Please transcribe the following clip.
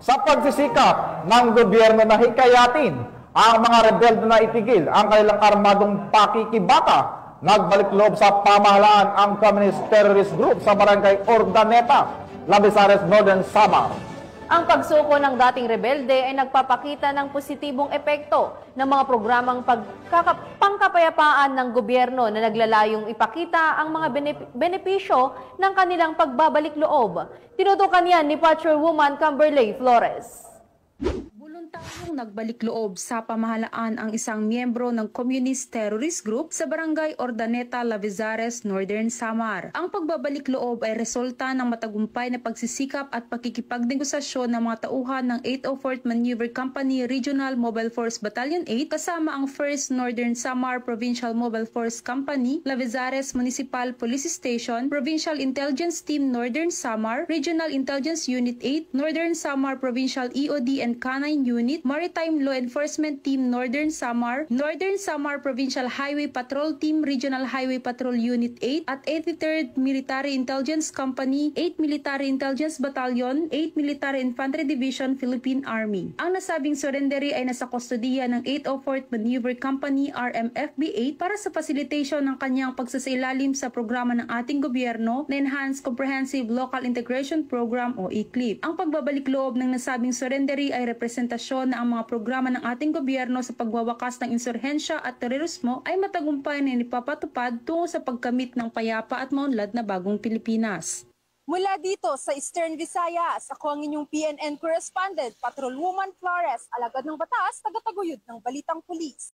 Sa pagsisikap ng gobyerno na hikayatin ang mga rebelde na itigil ang kanilang armadong pakikibaka, nagbalik loob sa pamahalaan ang Communist Terrorist Group sa Barangay Ordaneta, Labezares, Northern Samar. Ang pagsuko ng dating rebelde ay nagpapakita ng positibong epekto ng mga programang pangkapayapaan ng gobyerno na naglalayong ipakita ang mga benepisyo ng kanilang pagbabalik loob. Tinutukan yan ni Patrolwoman Camberley Flores. Voluntaryong nagbalik loob sa pamahalaan ang isang miyembro ng Communist Terrorist Group sa Barangay Ordaneta, Labezares, Northern Samar. Ang pagbabalik loob ay resulta ng matagumpay na pagsisikap at pakikipagnegosasyon ng mga tauhan ng 804th Maneuver Company Regional Mobile Force Battalion 8 kasama ang 1st Northern Samar Provincial Mobile Force Company, Labezares Municipal Police Station, Provincial Intelligence Team Northern Samar, Regional Intelligence Unit 8, Northern Samar Provincial EOD and Canine Unit, Maritime Law Enforcement Team Northern Samar Provincial Highway Patrol Team Regional Highway Patrol Unit 8 at 83rd Military Intelligence Company, 8 Military Intelligence Battalion, 8 Military Infantry Division, Philippine Army. Ang nasabing surrendery ay nasa kustodiya ng 804th Maneuver Company RMFB 8 para sa facilitation ng kanyang pagsasailalim sa programa ng ating gobyerno na Enhanced Comprehensive Local Integration Program o ECLIP. Ang pagbabalik loob ng nasabing surrendery ay representasyon na ang mga programa ng ating gobyerno sa pagwawakas ng insurhensya at terorismo ay matagumpay na ipapatupad tungo sa pagkamit ng payapa at maunlad na bagong Pilipinas. Mula dito sa Eastern Visayas, ako ang inyong PNN correspondent, Patrolwoman Flores, alagad ng batas, tagataguyod ng Balitang Pulis.